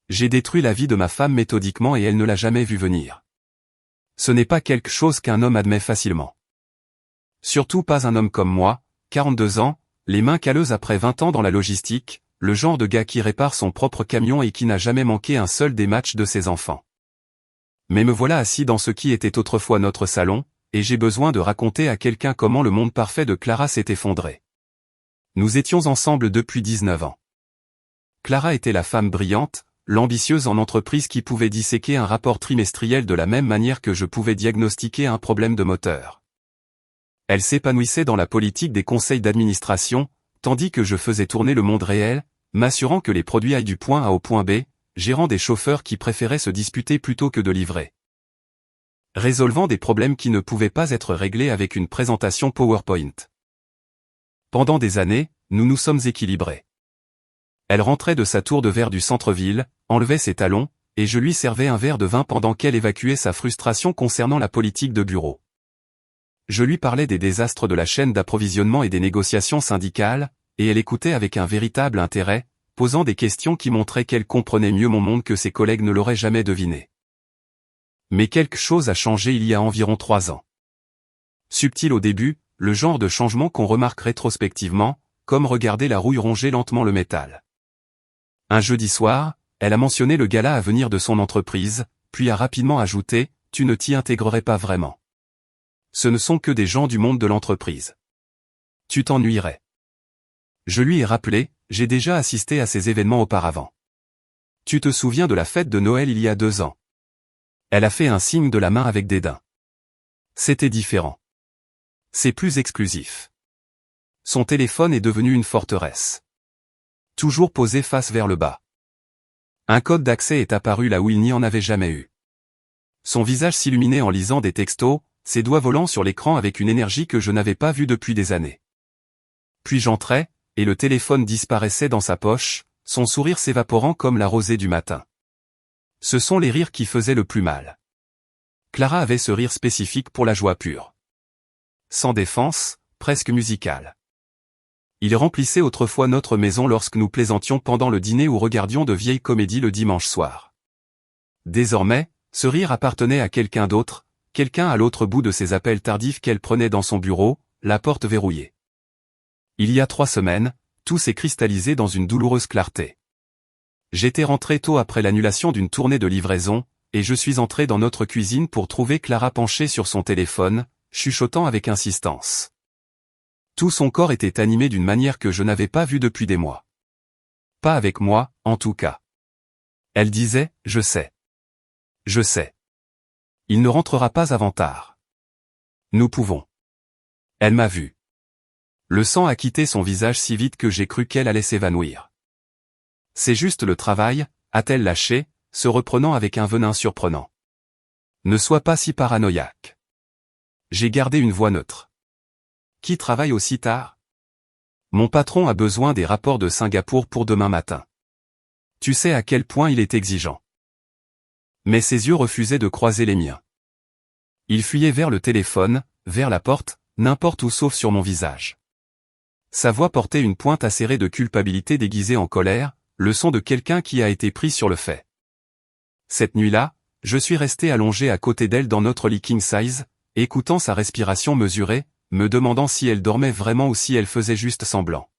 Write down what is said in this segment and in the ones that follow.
J'ai détruit la vie de ma femme méthodiquement et elle ne l'a jamais vu venir. Ce n'est pas quelque chose qu'un homme admet facilement. Surtout pas un homme comme moi, 42 ans, les mains calleuses après 20 ans dans la logistique, le genre de gars qui répare son propre camion et qui n'a jamais manqué un seul des matchs de ses enfants. Mais me voilà assis dans ce qui était autrefois notre salon, et j'ai besoin de raconter à quelqu'un comment le monde parfait de Clara s'est effondré. Nous étions ensemble depuis 19 ans. Clara était la femme brillante, l'ambitieuse en entreprise qui pouvait disséquer un rapport trimestriel de la même manière que je pouvais diagnostiquer un problème de moteur. Elle s'épanouissait dans la politique des conseils d'administration, tandis que je faisais tourner le monde réel, m'assurant que les produits aillent du point A au point B, gérant des chauffeurs qui préféraient se disputer plutôt que de livrer. Résolvant des problèmes qui ne pouvaient pas être réglés avec une présentation PowerPoint. Pendant des années, nous nous sommes équilibrés. Elle rentrait de sa tour de verre du centre-ville, enlevait ses talons, et je lui servais un verre de vin pendant qu'elle évacuait sa frustration concernant la politique de bureau. Je lui parlais des désastres de la chaîne d'approvisionnement et des négociations syndicales, et elle écoutait avec un véritable intérêt, posant des questions qui montraient qu'elle comprenait mieux mon monde que ses collègues ne l'auraient jamais deviné. Mais quelque chose a changé il y a environ 3 ans. Subtil au début, le genre de changement qu'on remarque rétrospectivement, comme regarder la rouille ronger lentement le métal. Un jeudi soir, elle a mentionné le gala à venir de son entreprise, puis a rapidement ajouté « Tu ne t'y intégrerais pas vraiment. Ce ne sont que des gens du monde de l'entreprise. Tu t'ennuierais. » Je lui ai rappelé, j'ai déjà assisté à ces événements auparavant. Tu te souviens de la fête de Noël il y a 2 ans. Elle a fait un signe de la main avec dédain. C'était différent. C'est plus exclusif. Son téléphone est devenu une forteresse. Toujours posé face vers le bas. Un code d'accès est apparu là où il n'y en avait jamais eu. Son visage s'illuminait en lisant des textos, ses doigts volant sur l'écran avec une énergie que je n'avais pas vue depuis des années. Puis j'entrais, et le téléphone disparaissait dans sa poche, son sourire s'évaporant comme la rosée du matin. Ce sont les rires qui faisaient le plus mal. Clara avait ce rire spécifique pour la joie pure. Sans défense, presque musical. Il remplissait autrefois notre maison lorsque nous plaisantions pendant le dîner ou regardions de vieilles comédies le dimanche soir. Désormais, ce rire appartenait à quelqu'un d'autre, quelqu'un à l'autre bout de ces appels tardifs qu'elle prenait dans son bureau, la porte verrouillée. Il y a 3 semaines, tout s'est cristallisé dans une douloureuse clarté. J'étais rentré tôt après l'annulation d'une tournée de livraison, et je suis entré dans notre cuisine pour trouver Clara penchée sur son téléphone, chuchotant avec insistance. Tout son corps était animé d'une manière que je n'avais pas vue depuis des mois. Pas avec moi, en tout cas. Elle disait, « Je sais. Je sais. Il ne rentrera pas avant tard. Nous pouvons. » Elle m'a vu. Le sang a quitté son visage si vite que j'ai cru qu'elle allait s'évanouir. C'est juste le travail, a-t-elle lâché, se reprenant avec un venin surprenant. Ne sois pas si paranoïaque. J'ai gardé une voix neutre. Qui travaille aussi tard? Mon patron a besoin des rapports de Singapour pour demain matin. Tu sais à quel point il est exigeant. Mais ses yeux refusaient de croiser les miens. Il fuyait vers le téléphone, vers la porte, n'importe où sauf sur mon visage. Sa voix portait une pointe acérée de culpabilité déguisée en colère, le son de quelqu'un qui a été pris sur le fait. Cette nuit-là, je suis resté allongé à côté d'elle dans notre lit king size, écoutant sa respiration mesurée, me demandant si elle dormait vraiment ou si elle faisait juste semblant.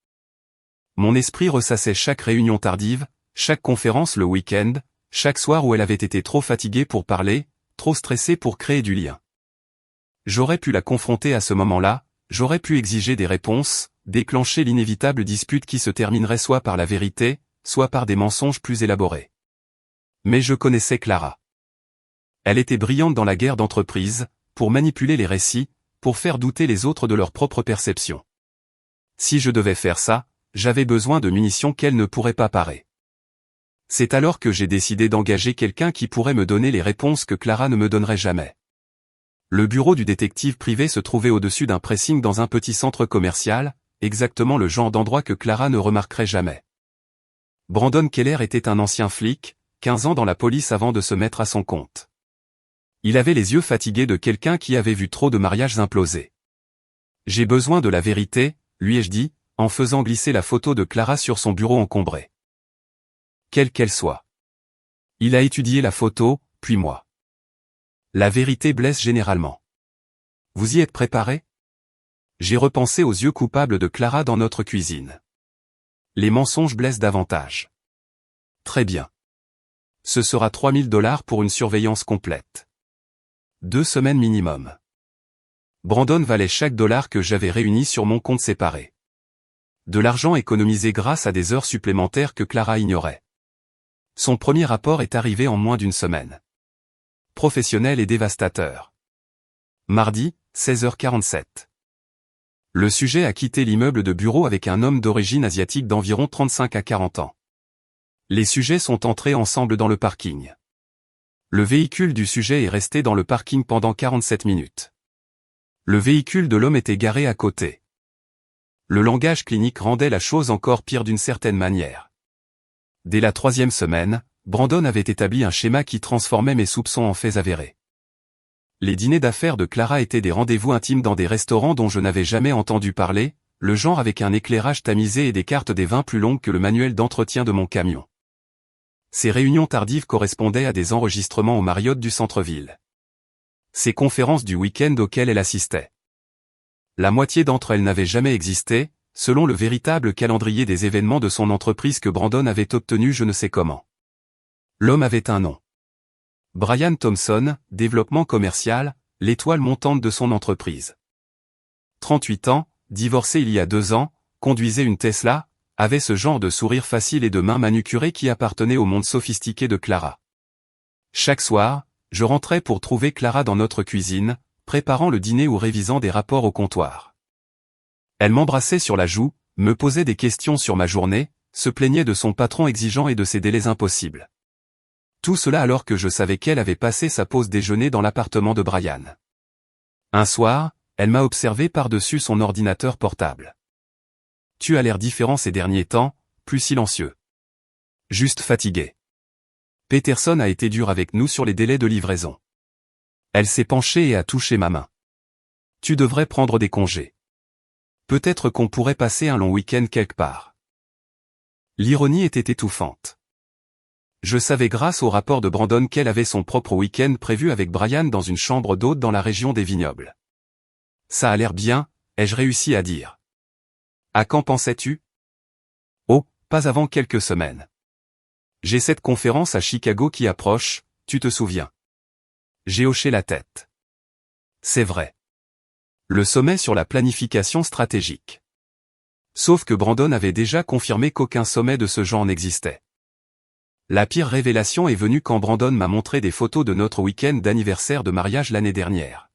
Mon esprit ressassait chaque réunion tardive, chaque conférence le week-end, chaque soir où elle avait été trop fatiguée pour parler, trop stressée pour créer du lien. J'aurais pu la confronter à ce moment-là, j'aurais pu exiger des réponses, déclencher l'inévitable dispute qui se terminerait soit par la vérité, soit par des mensonges plus élaborés. Mais je connaissais Clara. Elle était brillante dans la guerre d'entreprise, pour manipuler les récits, pour faire douter les autres de leur propre perception. Si je devais faire ça, j'avais besoin de munitions qu'elle ne pourrait pas parer. C'est alors que j'ai décidé d'engager quelqu'un qui pourrait me donner les réponses que Clara ne me donnerait jamais. Le bureau du détective privé se trouvait au-dessus d'un pressing dans un petit centre commercial, exactement le genre d'endroit que Clara ne remarquerait jamais. Brandon Keller était un ancien flic, 15 ans dans la police avant de se mettre à son compte. Il avait les yeux fatigués de quelqu'un qui avait vu trop de mariages imploser. « J'ai besoin de la vérité », lui ai-je dit, en faisant glisser la photo de Clara sur son bureau encombré. Quelle qu'elle soit. Il a étudié la photo, puis moi. La vérité blesse généralement. Vous y êtes préparé? J'ai repensé aux yeux coupables de Clara dans notre cuisine. Les mensonges blessent davantage. Très bien. Ce sera $3000 pour une surveillance complète. 2 semaines minimum. Brandon valait chaque dollar que j'avais réuni sur mon compte séparé. De l'argent économisé grâce à des heures supplémentaires que Clara ignorait. Son premier rapport est arrivé en moins d'une semaine. Professionnel et dévastateur. Mardi, 16h47. Le sujet a quitté l'immeuble de bureau avec un homme d'origine asiatique d'environ 35 à 40 ans. Les sujets sont entrés ensemble dans le parking. Le véhicule du sujet est resté dans le parking pendant 47 minutes. Le véhicule de l'homme était garé à côté. Le langage clinique rendait la chose encore pire d'une certaine manière. Dès la 3e semaine, Brandon avait établi un schéma qui transformait mes soupçons en faits avérés. Les dîners d'affaires de Clara étaient des rendez-vous intimes dans des restaurants dont je n'avais jamais entendu parler, le genre avec un éclairage tamisé et des cartes des vins plus longues que le manuel d'entretien de mon camion. Ces réunions tardives correspondaient à des enregistrements au Marriott du centre-ville. Ces conférences du week-end auxquelles elle assistait. La moitié d'entre elles n'avaient jamais existé, selon le véritable calendrier des événements de son entreprise que Brandon avait obtenu je ne sais comment. L'homme avait un nom. Brian Thompson, développement commercial, l'étoile montante de son entreprise. 38 ans, divorcé il y a 2 ans, conduisait une Tesla, avait ce genre de sourire facile et de mains manucurées qui appartenait au monde sophistiqué de Clara. Chaque soir, je rentrais pour trouver Clara dans notre cuisine, préparant le dîner ou révisant des rapports au comptoir. Elle m'embrassait sur la joue, me posait des questions sur ma journée, se plaignait de son patron exigeant et de ses délais impossibles. Tout cela alors que je savais qu'elle avait passé sa pause déjeuner dans l'appartement de Brian. Un soir, elle m'a observé par-dessus son ordinateur portable. Tu as l'air différent ces derniers temps, plus silencieux. Juste fatigué. Peterson a été dur avec nous sur les délais de livraison. Elle s'est penchée et a touché ma main. Tu devrais prendre des congés. Peut-être qu'on pourrait passer un long week-end quelque part. L'ironie était étouffante. Je savais grâce au rapport de Brandon qu'elle avait son propre week-end prévu avec Brian dans une chambre d'hôte dans la région des Vignobles. Ça a l'air bien, ai-je réussi à dire. À quand pensais-tu? Oh, pas avant quelques semaines. J'ai cette conférence à Chicago qui approche, tu te souviens. J'ai hoché la tête. C'est vrai. Le sommet sur la planification stratégique. Sauf que Brandon avait déjà confirmé qu'aucun sommet de ce genre n'existait. La pire révélation est venue quand Brandon m'a montré des photos de notre week-end d'anniversaire de mariage l'année dernière.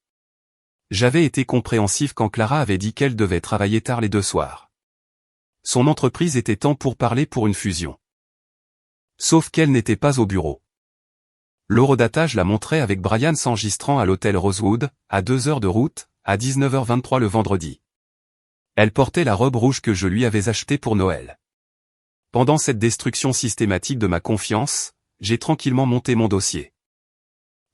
J'avais été compréhensif quand Clara avait dit qu'elle devait travailler tard les 2 soirs. Son entreprise était temps pour parler pour une fusion. Sauf qu'elle n'était pas au bureau. L'horodatage la montrait avec Brian s'enregistrant à l'hôtel Rosewood, à 2 heures de route, à 19h23 le vendredi. Elle portait la robe rouge que je lui avais achetée pour Noël. Pendant cette destruction systématique de ma confiance, j'ai tranquillement monté mon dossier.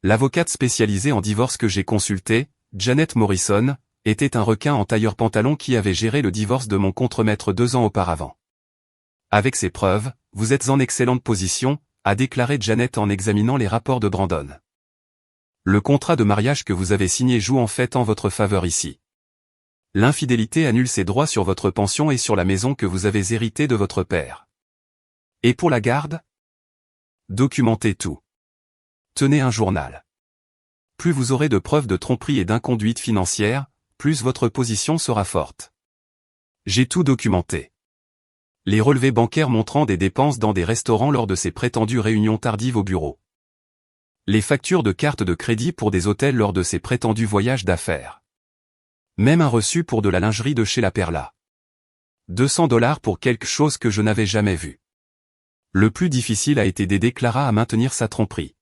L'avocate spécialisée en divorce que j'ai consultée, Janet Morrison, était un requin en tailleur-pantalon qui avait géré le divorce de mon contremaître 2 ans auparavant. Avec ces preuves, vous êtes en excellente position, a déclaré Janet en examinant les rapports de Brandon. Le contrat de mariage que vous avez signé joue en fait en votre faveur ici. L'infidélité annule ses droits sur votre pension et sur la maison que vous avez héritée de votre père. Et pour la garde? Documentez tout. Tenez un journal. Plus vous aurez de preuves de tromperie et d'inconduite financière, plus votre position sera forte. J'ai tout documenté. Les relevés bancaires montrant des dépenses dans des restaurants lors de ces prétendues réunions tardives au bureau. Les factures de cartes de crédit pour des hôtels lors de ces prétendus voyages d'affaires. Même un reçu pour de la lingerie de chez La Perla. $200 pour quelque chose que je n'avais jamais vu. Le plus difficile a été d'aider Clara à maintenir sa tromperie.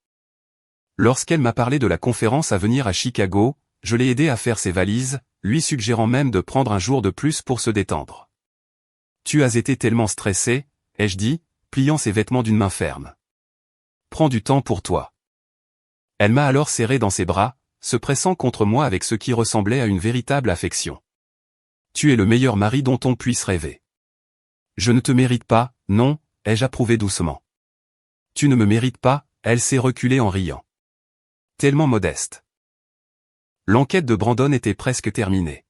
Lorsqu'elle m'a parlé de la conférence à venir à Chicago, je l'ai aidé à faire ses valises, lui suggérant même de prendre un jour de plus pour se détendre. Tu as été tellement stressé, ai-je dit, pliant ses vêtements d'une main ferme. Prends du temps pour toi. Elle m'a alors serré dans ses bras, se pressant contre moi avec ce qui ressemblait à une véritable affection. Tu es le meilleur mari dont on puisse rêver. Je ne te mérite pas, non, ai-je approuvé doucement. Tu ne me mérites pas, Elle s'est reculée en riant. Tellement modeste. L'enquête de Brandon était presque terminée.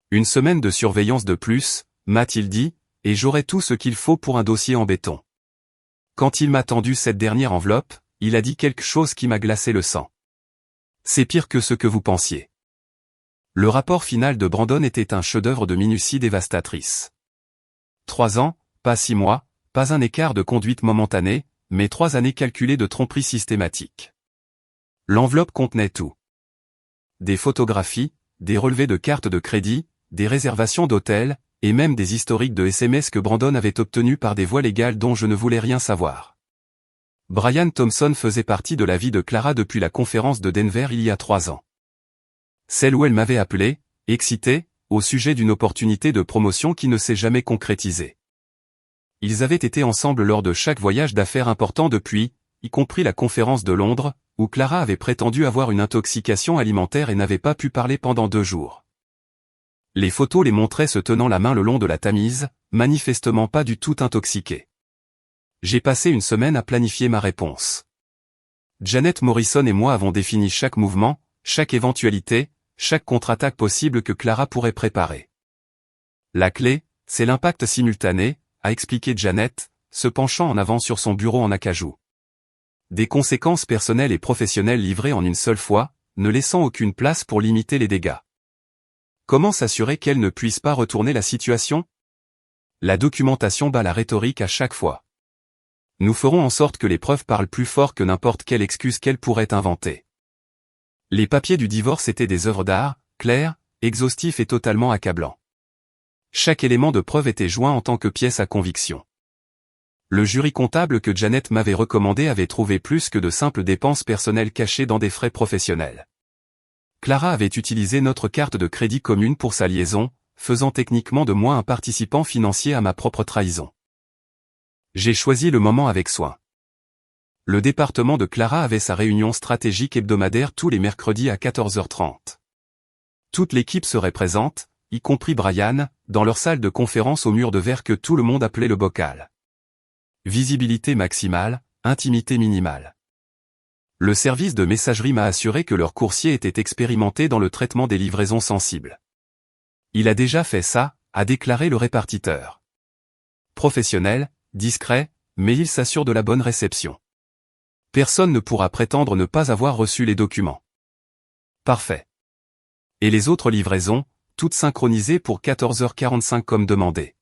Une semaine de surveillance de plus, m'a-t-il dit, et j'aurai tout ce qu'il faut pour un dossier en béton. Quand il m'a tendu cette dernière enveloppe, il a dit quelque chose qui m'a glacé le sang. C'est pire que ce que vous pensiez. Le rapport final de Brandon était un chef-d'œuvre de minutie dévastatrice. 3 ans, pas 6 mois, pas un écart de conduite momentanée, mais 3 années calculées de tromperie systématique. L'enveloppe contenait tout. Des photographies, des relevés de cartes de crédit, des réservations d'hôtels, et même des historiques de SMS que Brandon avait obtenus par des voies légales dont je ne voulais rien savoir. Brian Thompson faisait partie de la vie de Clara depuis la conférence de Denver il y a 3 ans. Celle où elle m'avait appelé, excité, au sujet d'une opportunité de promotion qui ne s'est jamais concrétisée. Ils avaient été ensemble lors de chaque voyage d'affaires important depuis, y compris la conférence de Londres, où Clara avait prétendu avoir une intoxication alimentaire et n'avait pas pu parler pendant 2 jours. Les photos les montraient se tenant la main le long de la Tamise, manifestement pas du tout intoxiqués. J'ai passé une semaine à planifier ma réponse. Janet Morrison et moi avons défini chaque mouvement, chaque éventualité, chaque contre-attaque possible que Clara pourrait préparer. La clé, c'est l'impact simultané, a expliqué Janet, se penchant en avant sur son bureau en acajou. Des conséquences personnelles et professionnelles livrées en une seule fois, ne laissant aucune place pour limiter les dégâts. Comment s'assurer qu'elle ne puisse pas retourner la situation? La documentation bat la rhétorique à chaque fois. Nous ferons en sorte que les preuves parlent plus fort que n'importe quelle excuse qu'elle pourrait inventer. Les papiers du divorce étaient des œuvres d'art, clairs, exhaustifs et totalement accablants. Chaque élément de preuve était joint en tant que pièce à conviction. Le jury comptable que Janet m'avait recommandé avait trouvé plus que de simples dépenses personnelles cachées dans des frais professionnels. Clara avait utilisé notre carte de crédit commune pour sa liaison, faisant techniquement de moi un participant financier à ma propre trahison. J'ai choisi le moment avec soin. Le département de Clara avait sa réunion stratégique hebdomadaire tous les mercredis à 14h30. Toute l'équipe serait présente, y compris Brian, dans leur salle de conférence au mur de verre que tout le monde appelait le bocal. Visibilité maximale, intimité minimale. Le service de messagerie m'a assuré que leur coursier était expérimenté dans le traitement des livraisons sensibles. Il a déjà fait ça, a déclaré le répartiteur. Professionnel, discret, mais il s'assure de la bonne réception. Personne ne pourra prétendre ne pas avoir reçu les documents. Parfait. Et les autres livraisons, toutes synchronisées pour 14h45 comme demandé.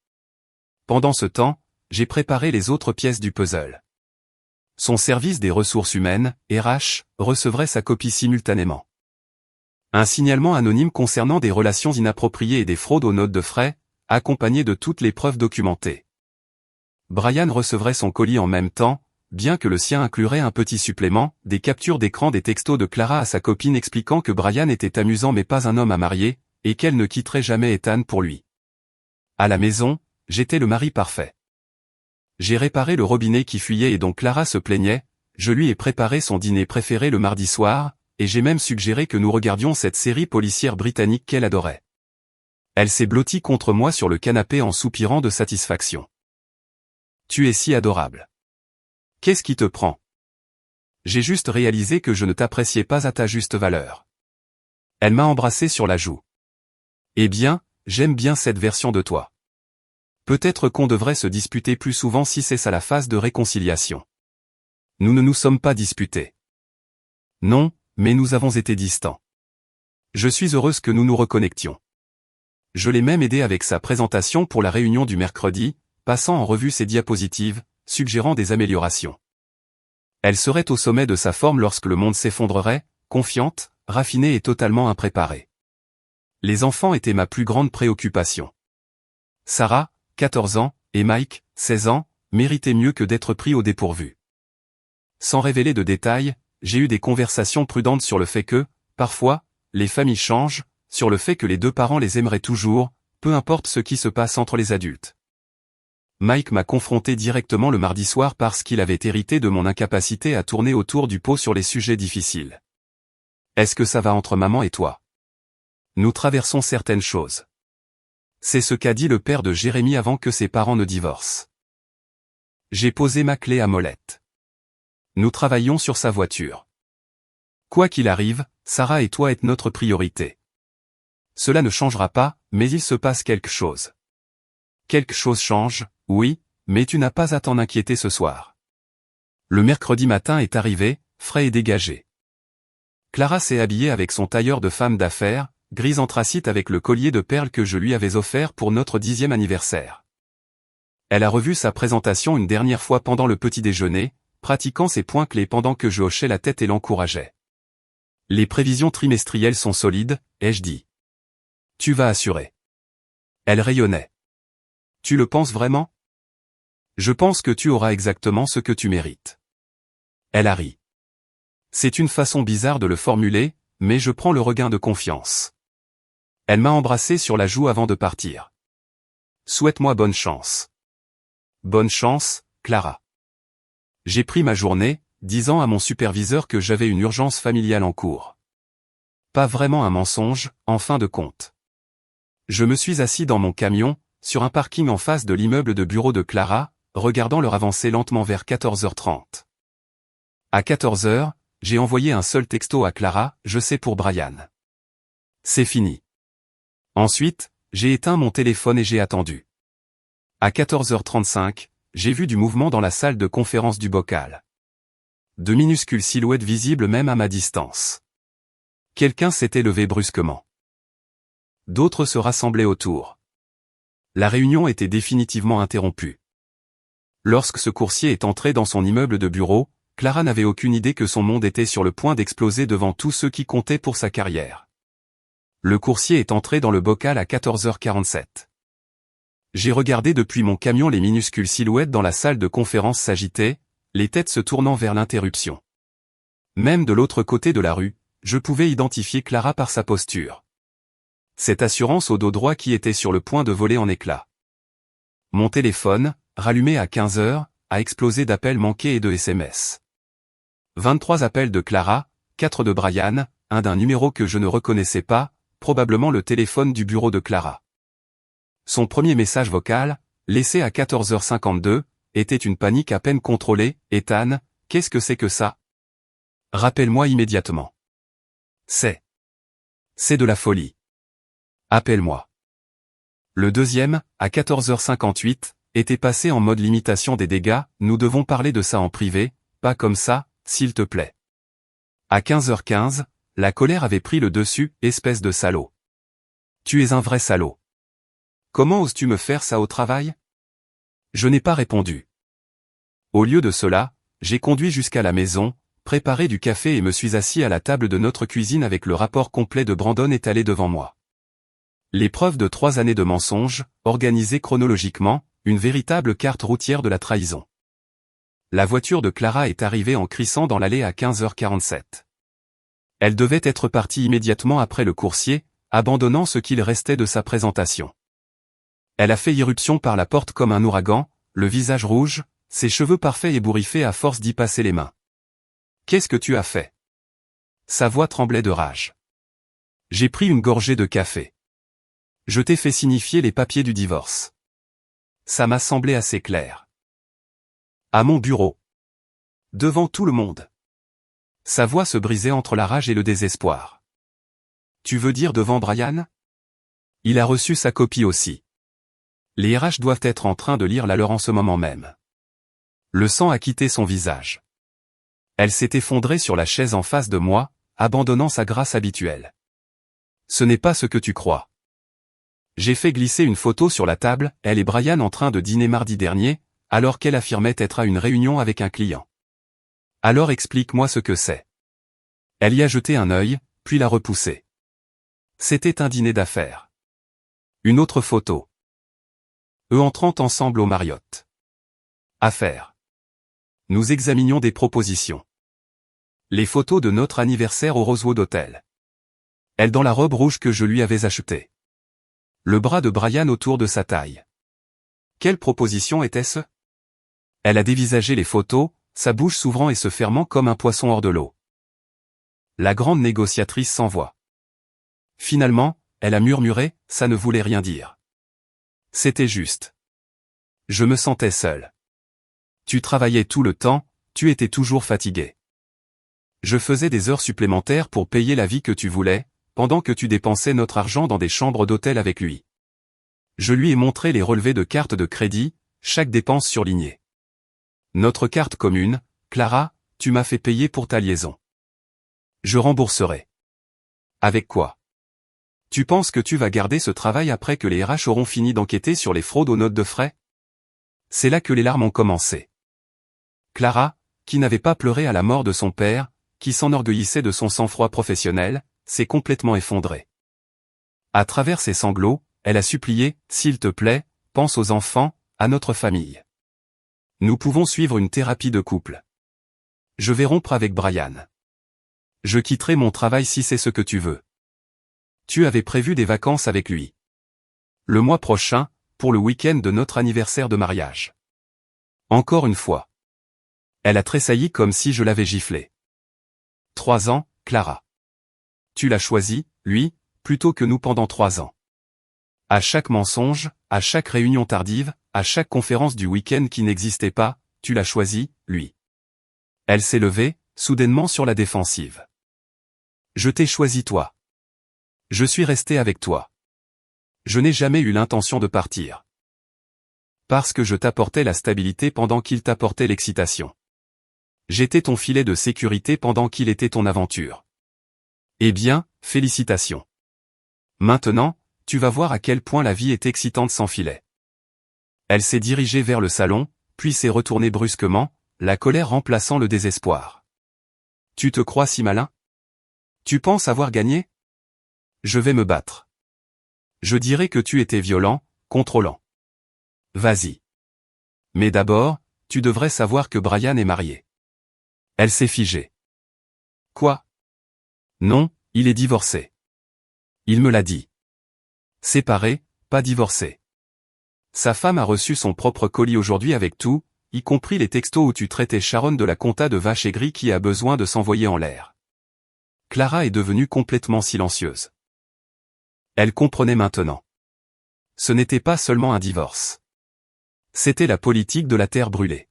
Pendant ce temps, j'ai préparé les autres pièces du puzzle. Son service des ressources humaines, RH, recevrait sa copie simultanément. Un signalement anonyme concernant des relations inappropriées et des fraudes aux notes de frais, accompagné de toutes les preuves documentées. Brian recevrait son colis en même temps, bien que le sien inclurait un petit supplément, des captures d'écran des textos de Clara à sa copine expliquant que Brian était amusant mais pas un homme à marier, et qu'elle ne quitterait jamais Ethan pour lui. À la maison, j'étais le mari parfait. J'ai réparé le robinet qui fuyait et dont Clara se plaignait, je lui ai préparé son dîner préféré le mardi soir, et j'ai même suggéré que nous regardions cette série policière britannique qu'elle adorait. Elle s'est blottie contre moi sur le canapé en soupirant de satisfaction. Tu es si adorable. Qu'est-ce qui te prend? J'ai juste réalisé que je ne t'appréciais pas à ta juste valeur. Elle m'a embrassé sur la joue. Eh bien, j'aime bien cette version de toi. Peut-être qu'on devrait se disputer plus souvent si c'est ça la phase de réconciliation. Nous ne nous sommes pas disputés. Non, mais nous avons été distants. Je suis heureuse que nous nous reconnections. Je l'ai même aidé avec sa présentation pour la réunion du mercredi, passant en revue ses diapositives, suggérant des améliorations. Elle serait au sommet de sa forme lorsque le monde s'effondrerait, confiante, raffinée et totalement impréparée. Les enfants étaient ma plus grande préoccupation. Sarah, 14 ans, et Mike, 16 ans, méritaient mieux que d'être pris au dépourvu. Sans révéler de détails, j'ai eu des conversations prudentes sur le fait que, parfois, les familles changent, sur le fait que les deux parents les aimeraient toujours, peu importe ce qui se passe entre les adultes. Mike m'a confronté directement le mardi soir parce qu'il avait hérité de mon incapacité à tourner autour du pot sur les sujets difficiles. Est-ce que ça va entre maman et toi? Nous traversons certaines choses. C'est ce qu'a dit le père de Jérémy avant que ses parents ne divorcent. J'ai posé ma clé à molette. Nous travaillons sur sa voiture. Quoi qu'il arrive, Sarah et toi êtes notre priorité. Cela ne changera pas, mais il se passe quelque chose. Quelque chose change, oui, mais tu n'as pas à t'en inquiéter ce soir. Le mercredi matin est arrivé, frais et dégagé. Clara s'est habillée avec son tailleur de femme d'affaires, grise anthracite avec le collier de perles que je lui avais offert pour notre 10e anniversaire. Elle a revu sa présentation une dernière fois pendant le petit déjeuner, pratiquant ses points clés pendant que je hochais la tête et l'encourageais. Les prévisions trimestrielles sont solides, ai-je dit. Tu vas assurer. Elle rayonnait. Tu le penses vraiment? Je pense que tu auras exactement ce que tu mérites. Elle a ri. C'est une façon bizarre de le formuler, mais je prends le regain de confiance. Elle m'a embrassé sur la joue avant de partir. Souhaite-moi bonne chance. Bonne chance, Clara. J'ai pris ma journée, disant à mon superviseur que j'avais une urgence familiale en cours. Pas vraiment un mensonge, en fin de compte. Je me suis assis dans mon camion, sur un parking en face de l'immeuble de bureau de Clara, regardant leur avancer lentement vers 14h30. À 14h, j'ai envoyé un seul texto à Clara, je sais pour Brian. C'est fini. Ensuite, j'ai éteint mon téléphone et j'ai attendu. À 14h35, j'ai vu du mouvement dans la salle de conférence du bocal. De minuscules silhouettes visibles même à ma distance. Quelqu'un s'était levé brusquement. D'autres se rassemblaient autour. La réunion était définitivement interrompue. Lorsque ce coursier est entré dans son immeuble de bureau, Clara n'avait aucune idée que son monde était sur le point d'exploser devant tous ceux qui comptaient pour sa carrière. Le coursier est entré dans le bocal à 14h47. J'ai regardé depuis mon camion les minuscules silhouettes dans la salle de conférence s'agiter, les têtes se tournant vers l'interruption. Même de l'autre côté de la rue, je pouvais identifier Clara par sa posture. Cette assurance au dos droit qui était sur le point de voler en éclats. Mon téléphone, rallumé à 15h, a explosé d'appels manqués et de SMS. 23 appels de Clara, 4 de Brian, un d'un numéro que je ne reconnaissais pas, probablement le téléphone du bureau de Clara. Son premier message vocal, laissé à 14h52, était une panique à peine contrôlée. « Ethan, qu'est-ce que c'est que ça? Rappelle-moi immédiatement. C'est de la folie. Appelle-moi. » Le deuxième, à 14h58, était passé en mode limitation des dégâts. « Nous devons parler de ça en privé, pas comme ça, s'il te plaît. » À 15h15, la colère avait pris le dessus. « Espèce de salaud. Tu es un vrai salaud. Comment oses-tu me faire ça au travail? » Je n'ai pas répondu. Au lieu de cela, j'ai conduit jusqu'à la maison, préparé du café et me suis assis à la table de notre cuisine avec le rapport complet de Brandon étalé devant moi. Les preuves de 3 années de mensonges, organisées chronologiquement, une véritable carte routière de la trahison. La voiture de Clara est arrivée en crissant dans l'allée à 15h47. Elle devait être partie immédiatement après le coursier, abandonnant ce qu'il restait de sa présentation. Elle a fait irruption par la porte comme un ouragan, le visage rouge, ses cheveux parfaits ébouriffés à force d'y passer les mains. « Qu'est-ce que tu as fait ?» Sa voix tremblait de rage. J'ai pris une gorgée de café. Je t'ai fait signifier les papiers du divorce. Ça m'a semblé assez clair. À mon bureau. Devant tout le monde. Sa voix se brisait entre la rage et le désespoir. Tu veux dire devant Brian? Il a reçu sa copie aussi. Les RH doivent être en train de lire la leur en ce moment même. Le sang a quitté son visage. Elle s'est effondrée sur la chaise en face de moi, abandonnant sa grâce habituelle. Ce n'est pas ce que tu crois. J'ai fait glisser une photo sur la table, elle et Brian en train de dîner mardi dernier, alors qu'elle affirmait être à une réunion avec un client. Alors explique-moi ce que c'est. Elle y a jeté un œil, puis l'a repoussé. C'était un dîner d'affaires. Une autre photo. Eux entrant ensemble au Marriott. Affaires. Nous examinions des propositions. Les photos de notre anniversaire au Rosewood Hotel. Elle dans la robe rouge que je lui avais achetée. Le bras de Brian autour de sa taille. Quelle proposition était-ce? Elle a dévisagé les photos, sa bouche s'ouvrant et se fermant comme un poisson hors de l'eau. La grande négociatrice sans voix. Finalement, elle a murmuré, ça ne voulait rien dire. C'était juste. Je me sentais seul. Tu travaillais tout le temps, Tu étais toujours fatigué. Je faisais des heures supplémentaires pour payer la vie que tu voulais, pendant que tu dépensais notre argent dans des chambres d'hôtel avec lui. Je lui ai montré les relevés de carte de crédit, chaque dépense surlignée. Notre carte commune, Clara, tu m'as fait payer pour ta liaison. Je rembourserai. Avec quoi? Tu penses que tu vas garder ce travail après que les RH auront fini d'enquêter sur les fraudes aux notes de frais? C'est là que les larmes ont commencé. Clara, qui n'avait pas pleuré à la mort de son père, qui s'enorgueillissait de son sang-froid professionnel, s'est complètement effondrée. À travers ses sanglots, elle a supplié, « S'il te plaît, pense aux enfants, à notre famille. Nous pouvons suivre une thérapie de couple. Je vais rompre avec Brian. Je quitterai mon travail si c'est ce que tu veux. » Tu avais prévu des vacances avec lui. Le mois prochain, pour le week-end de notre anniversaire de mariage. Encore une fois. Elle a tressailli comme si je l'avais giflé. 3 ans, Clara. Tu l'as choisi, lui, plutôt que nous pendant 3 ans. À chaque mensonge, à chaque réunion tardive, à chaque conférence du week-end qui n'existait pas, tu l'as choisi, lui. Elle s'est levée, soudainement sur la défensive. Je t'ai choisi toi. Je suis resté avec toi. Je n'ai jamais eu l'intention de partir. Parce que je t'apportais la stabilité pendant qu'il t'apportait l'excitation. J'étais ton filet de sécurité pendant qu'il était ton aventure. Eh bien, félicitations. Maintenant, tu vas voir à quel point la vie est excitante sans filet. Elle s'est dirigée vers le salon, puis s'est retournée brusquement, la colère remplaçant le désespoir. Tu te crois si malin? Tu penses avoir gagné? Je vais me battre. Je dirais que tu étais violent, contrôlant. Vas-y. Mais d'abord, tu devrais savoir que Brian est marié. Elle s'est figée. Quoi? Non, il est divorcé. Il me l'a dit. Séparé, pas divorcé. Sa femme a reçu son propre colis aujourd'hui avec tout, y compris les textos où tu traitais Sharon de la compta de vache aigrie qui a besoin de s'envoyer en l'air. Clara est devenue complètement silencieuse. Elle comprenait maintenant. Ce n'était pas seulement un divorce. C'était la politique de la terre brûlée.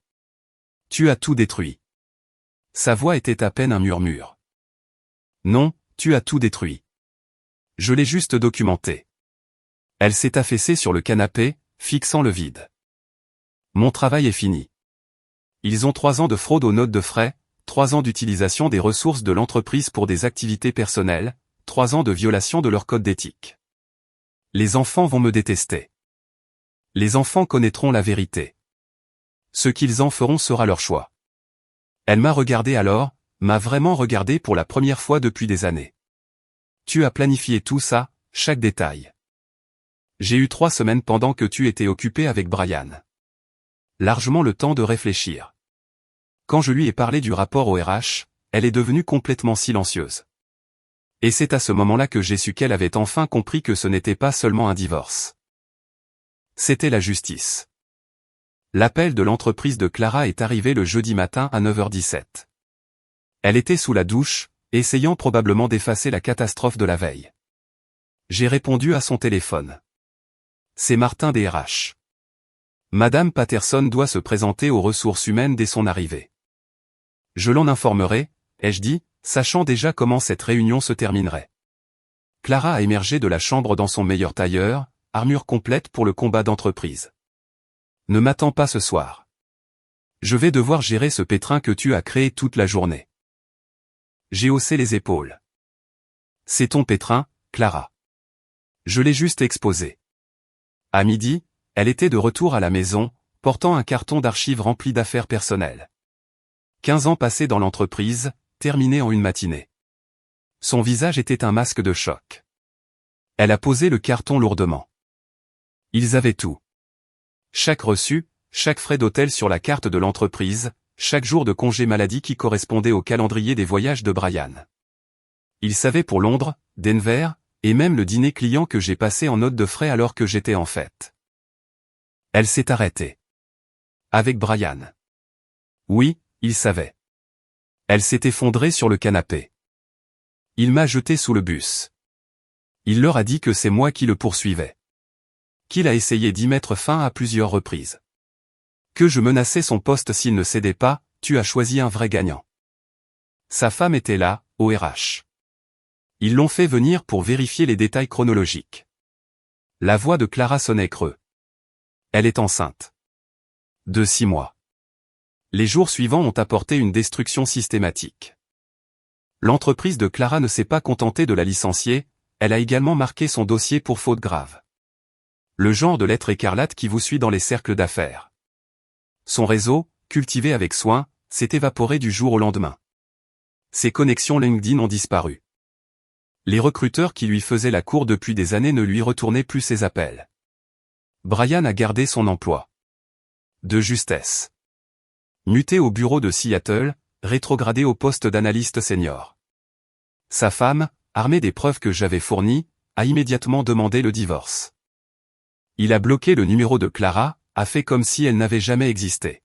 Tu as tout détruit. Sa voix était à peine un murmure. Non, tu as tout détruit. Je l'ai juste documenté. Elle s'est affaissée sur le canapé, fixant le vide. Mon travail est fini. Ils ont 3 ans de fraude aux notes de frais, 3 ans d'utilisation des ressources de l'entreprise pour des activités personnelles, 3 ans de violation de leur code d'éthique. Les enfants vont me détester. Les enfants connaîtront la vérité. Ce qu'ils en feront sera leur choix. Elle m'a regardé alors, m'a vraiment regardé pour la première fois depuis des années. Tu as planifié tout ça, chaque détail. J'ai eu 3 semaines pendant que tu étais occupé avec Brian. Largement le temps de réfléchir. Quand je lui ai parlé du rapport au RH, elle est devenue complètement silencieuse. Et c'est à ce moment-là que j'ai su qu'elle avait enfin compris que ce n'était pas seulement un divorce. C'était la justice. L'appel de l'entreprise de Clara est arrivé le jeudi matin à 9h17. Elle était sous la douche, essayant probablement d'effacer la catastrophe de la veille. J'ai répondu à son téléphone. C'est Martin des RH. Madame Patterson doit se présenter aux ressources humaines dès son arrivée. Je l'en informerai, ai-je dit, sachant déjà comment cette réunion se terminerait. Clara a émergé de la chambre dans son meilleur tailleur, armure complète pour le combat d'entreprise. Ne m'attends pas ce soir. Je vais devoir gérer ce pétrin que tu as créé toute la journée. J'ai haussé les épaules. C'est ton pétrin, Clara. Je l'ai juste exposé. À midi, elle était de retour à la maison, portant un carton d'archives rempli d'affaires personnelles. 15 ans passés dans l'entreprise, terminés en une matinée. Son visage était un masque de choc. Elle a posé le carton lourdement. Ils avaient tout. Chaque reçu, chaque frais d'hôtel sur la carte de l'entreprise, chaque jour de congé maladie qui correspondait au calendrier des voyages de Brian. Ils savaient pour Londres, Denver, et même le dîner client que j'ai passé en note de frais alors que j'étais en fête. Elle s'est arrêtée. Avec Brian. Oui, il savait. Elle s'est effondrée sur le canapé. Il m'a jeté sous le bus. Il leur a dit que c'est moi qui le poursuivais. Qu'il a essayé d'y mettre fin à plusieurs reprises. Que je menaçais son poste s'il ne cédait pas, tu as choisi un vrai gagnant. Sa femme était là, au RH. Ils l'ont fait venir pour vérifier les détails chronologiques. La voix de Clara sonnait creux. Elle est enceinte. De 6 mois. Les jours suivants ont apporté une destruction systématique. L'entreprise de Clara ne s'est pas contentée de la licencier, elle a également marqué son dossier pour faute grave. Le genre de lettre écarlate qui vous suit dans les cercles d'affaires. Son réseau, cultivé avec soin, s'est évaporé du jour au lendemain. Ses connexions LinkedIn ont disparu. Les recruteurs qui lui faisaient la cour depuis des années ne lui retournaient plus ses appels. Brian a gardé son emploi. De justesse. Muté au bureau de Seattle, rétrogradé au poste d'analyste senior. Sa femme, armée des preuves que j'avais fournies, a immédiatement demandé le divorce. Il a bloqué le numéro de Clara, a fait comme si elle n'avait jamais existé.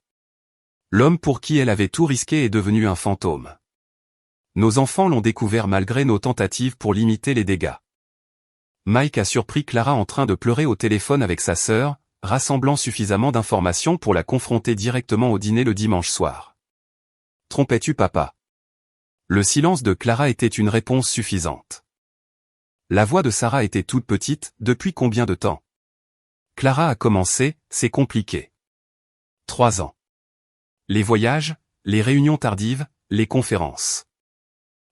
L'homme pour qui elle avait tout risqué est devenu un fantôme. Nos enfants l'ont découvert malgré nos tentatives pour limiter les dégâts. Mike a surpris Clara en train de pleurer au téléphone avec sa sœur, rassemblant suffisamment d'informations pour la confronter directement au dîner le dimanche soir. Trompais-tu papa? Le silence de Clara était une réponse suffisante. La voix de Sarah était toute petite, depuis combien de temps? Clara a commencé, c'est compliqué. 3 ans. Les voyages, les réunions tardives, les conférences.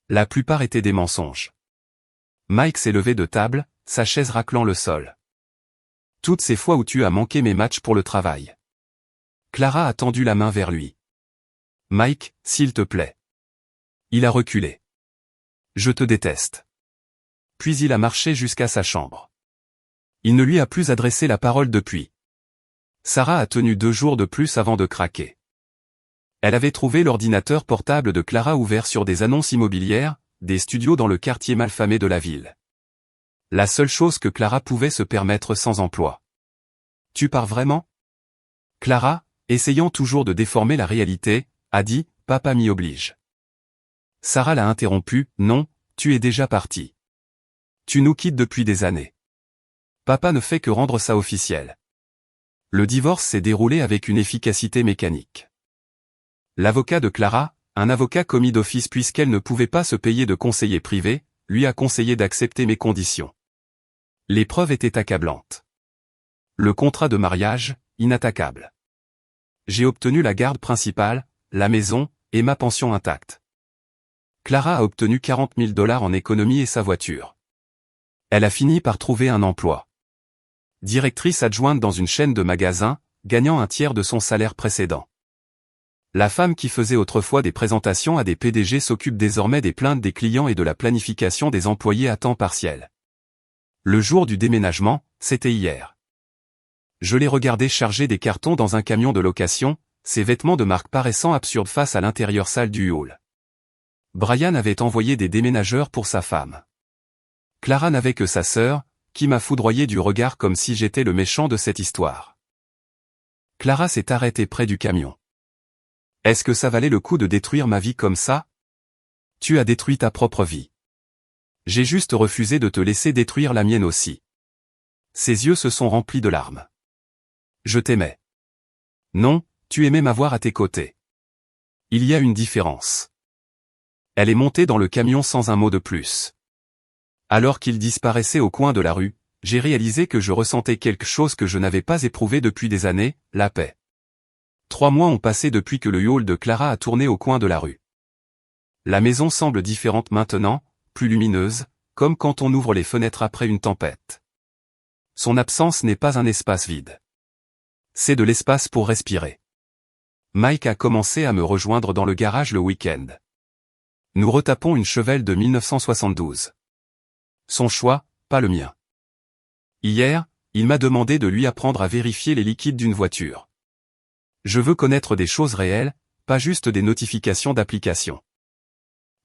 La plupart étaient des mensonges. Mike s'est levé de table, sa chaise raclant le sol. Toutes ces fois où tu as manqué mes matchs pour le travail. Clara a tendu la main vers lui. Mike, s'il te plaît. Il a reculé. Je te déteste. Puis il a marché jusqu'à sa chambre. Il ne lui a plus adressé la parole depuis. Sarah a tenu 2 jours de plus avant de craquer. Elle avait trouvé l'ordinateur portable de Clara ouvert sur des annonces immobilières, des studios dans le quartier malfamé de la ville. La seule chose que Clara pouvait se permettre sans emploi. Tu pars vraiment? Clara, essayant toujours de déformer la réalité, a dit, papa m'y oblige. Sarah l'a interrompu, non, tu es déjà parti. Tu nous quittes depuis des années. Papa ne fait que rendre ça officiel. Le divorce s'est déroulé avec une efficacité mécanique. L'avocat de Clara, un avocat commis d'office puisqu'elle ne pouvait pas se payer de conseiller privé, lui a conseillé d'accepter mes conditions. Les preuves étaient accablantes. Le contrat de mariage, inattaquable. J'ai obtenu la garde principale, la maison, et ma pension intacte. Clara a obtenu 40 000 $ en économie et sa voiture. Elle a fini par trouver un emploi. Directrice adjointe dans une chaîne de magasins, gagnant un tiers de son salaire précédent. La femme qui faisait autrefois des présentations à des PDG s'occupe désormais des plaintes des clients et de la planification des employés à temps partiel. Le jour du déménagement, c'était hier. Je l'ai regardé charger des cartons dans un camion de location, ses vêtements de marque paraissant absurdes face à l'intérieur sale du hall. Brian avait envoyé des déménageurs pour sa femme. Clara n'avait que sa sœur, qui m'a foudroyé du regard comme si j'étais le méchant de cette histoire. Clara s'est arrêtée près du camion. Est-ce que ça valait le coup de détruire ma vie comme ça? Tu as détruit ta propre vie. J'ai juste refusé de te laisser détruire la mienne aussi. Ses yeux se sont remplis de larmes. Je t'aimais. Non, tu aimais m'avoir à tes côtés. Il y a une différence. Elle est montée dans le camion sans un mot de plus. Alors qu'il disparaissait au coin de la rue, j'ai réalisé que je ressentais quelque chose que je n'avais pas éprouvé depuis des années, la paix. 3 mois ont passé depuis que le hall de Clara a tourné au coin de la rue. La maison semble différente maintenant, plus lumineuse, comme quand on ouvre les fenêtres après une tempête. Son absence n'est pas un espace vide. C'est de l'espace pour respirer. Mike a commencé à me rejoindre dans le garage le week-end. Nous retapons une Chevelle de 1972. Son choix, pas le mien. Hier, il m'a demandé de lui apprendre à vérifier les liquides d'une voiture. Je veux connaître des choses réelles, pas juste des notifications d'application.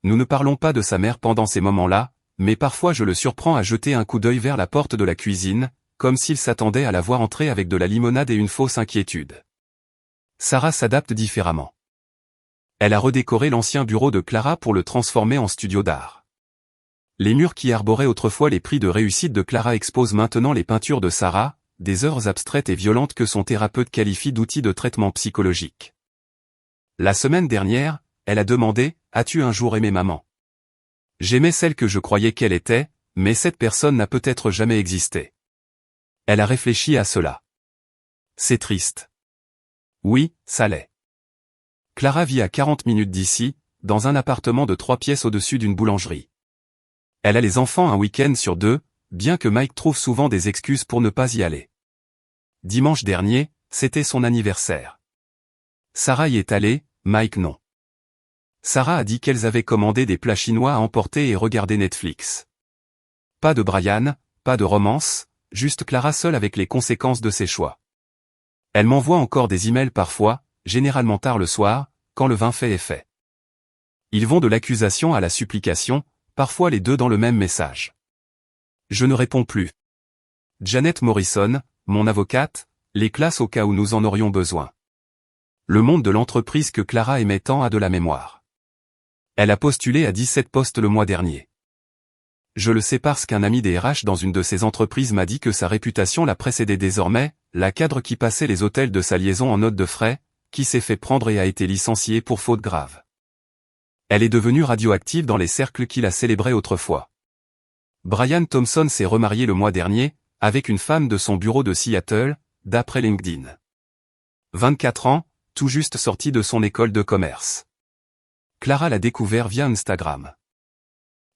Nous ne parlons pas de sa mère pendant ces moments-là, mais parfois je le surprends à jeter un coup d'œil vers la porte de la cuisine, comme s'il s'attendait à la voir entrer avec de la limonade et une fausse inquiétude. Sarah s'adapte différemment. Elle a redécoré l'ancien bureau de Clara pour le transformer en studio d'art. Les murs qui arboraient autrefois les prix de réussite de Clara exposent maintenant les peintures de Sarah, des œuvres abstraites et violentes que son thérapeute qualifie d'outils de traitement psychologique. La semaine dernière, elle a demandé, as-tu un jour aimé maman? J'aimais celle que je croyais qu'elle était, mais cette personne n'a peut-être jamais existé. Elle a réfléchi à cela. C'est triste. Oui, ça l'est. Clara vit à 40 minutes d'ici, dans un appartement de 3 pièces au-dessus d'une boulangerie. Elle a les enfants un week-end sur 2, bien que Mike trouve souvent des excuses pour ne pas y aller. Dimanche dernier, c'était son anniversaire. Sarah y est allée, Mike non. Sarah a dit qu'elles avaient commandé des plats chinois à emporter et regarder Netflix. Pas de Brian, pas de romance, juste Clara seule avec les conséquences de ses choix. Elle m'envoie encore des emails parfois, généralement tard le soir, quand le vin fait est fait. Ils vont de l'accusation à la supplication, parfois les deux dans le même message. Je ne réponds plus. Janet Morrison, mon avocate, les classe au cas où nous en aurions besoin. Le monde de l'entreprise que Clara aimait tant a de la mémoire. Elle a postulé à 17 postes le mois dernier. Je le sais parce qu'un ami des RH dans une de ces entreprises m'a dit que sa réputation la précédait désormais, la cadre qui passait les hôtels de sa liaison en note de frais, qui s'est fait prendre et a été licenciée pour faute grave. Elle est devenue radioactive dans les cercles qui la célébraient autrefois. Brian Thompson s'est remarié le mois dernier, avec une femme de son bureau de Seattle, d'après LinkedIn. 24 ans, tout juste sorti de son école de commerce. Clara l'a découvert via Instagram.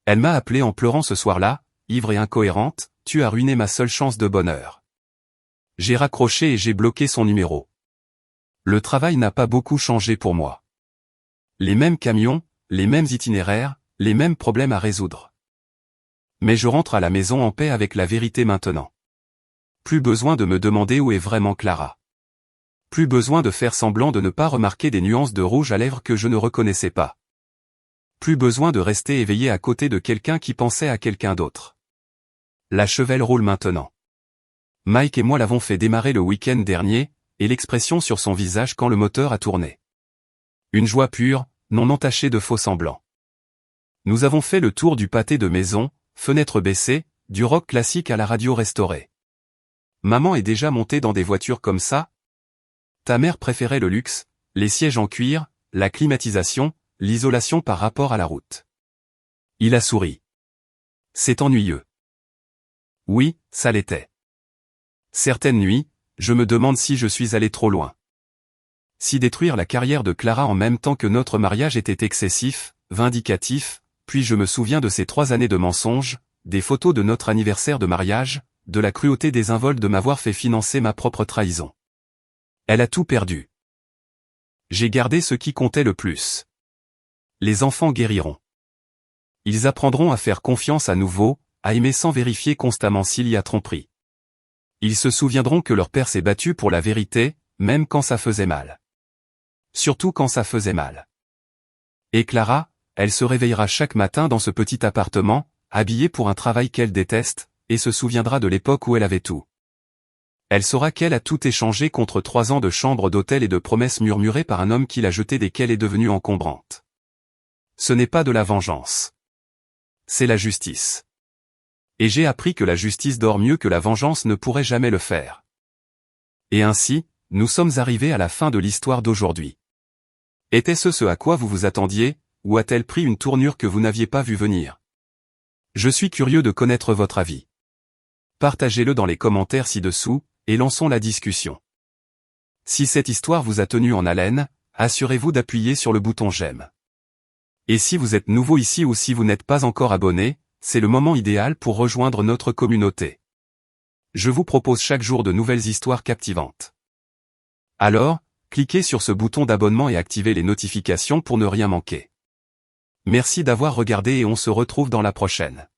Elle m'a appelé en pleurant ce soir-là, ivre et incohérente, tu as ruiné ma seule chance de bonheur. J'ai raccroché et j'ai bloqué son numéro. Le travail n'a pas beaucoup changé pour moi. Les mêmes camions, les mêmes itinéraires, les mêmes problèmes à résoudre. Mais je rentre à la maison en paix avec la vérité maintenant. Plus besoin de me demander où est vraiment Clara. Plus besoin de faire semblant de ne pas remarquer des nuances de rouge à lèvres que je ne reconnaissais pas. Plus besoin de rester éveillé à côté de quelqu'un qui pensait à quelqu'un d'autre. La chevelle roule maintenant. Mike et moi l'avons fait démarrer le week-end dernier, et l'expression sur son visage quand le moteur a tourné. Une joie pure, non entachée de faux semblants. Nous avons fait le tour du pâté de maison, fenêtres baissées, du rock classique à la radio restaurée. Maman est déjà montée dans des voitures comme ça? Ta mère préférait le luxe, les sièges en cuir, la climatisation, l'isolation par rapport à la route. Il a souri. C'est ennuyeux. Oui, ça l'était. Certaines nuits, je me demande si je suis allé trop loin. Si détruire la carrière de Clara en même temps que notre mariage était excessif, vindicatif, puis je me souviens de ces 3 années de mensonges, des photos de notre anniversaire de mariage, de la cruauté désinvolte de m'avoir fait financer ma propre trahison. Elle a tout perdu. J'ai gardé ce qui comptait le plus. Les enfants guériront. Ils apprendront à faire confiance à nouveau, à aimer sans vérifier constamment s'il y a tromperie. Ils se souviendront que leur père s'est battu pour la vérité, même quand ça faisait mal. Surtout quand ça faisait mal. Et Clara, elle se réveillera chaque matin dans ce petit appartement, habillée pour un travail qu'elle déteste, et se souviendra de l'époque où elle avait tout. Elle saura qu'elle a tout échangé contre 3 ans de chambre d'hôtel et de promesses murmurées par un homme qui l'a jetée desquelles est devenue encombrante. Ce n'est pas de la vengeance. C'est la justice. Et j'ai appris que la justice dort mieux que la vengeance ne pourrait jamais le faire. Et ainsi, nous sommes arrivés à la fin de l'histoire d'aujourd'hui. Était-ce ce à quoi vous vous attendiez, ou a-t-elle pris une tournure que vous n'aviez pas vu venir? Je suis curieux de connaître votre avis. Partagez-le dans les commentaires ci-dessous, et lançons la discussion. Si cette histoire vous a tenu en haleine, assurez-vous d'appuyer sur le bouton j'aime. Et si vous êtes nouveau ici ou si vous n'êtes pas encore abonné, c'est le moment idéal pour rejoindre notre communauté. Je vous propose chaque jour de nouvelles histoires captivantes. Alors, cliquez sur ce bouton d'abonnement et activez les notifications pour ne rien manquer. Merci d'avoir regardé et on se retrouve dans la prochaine.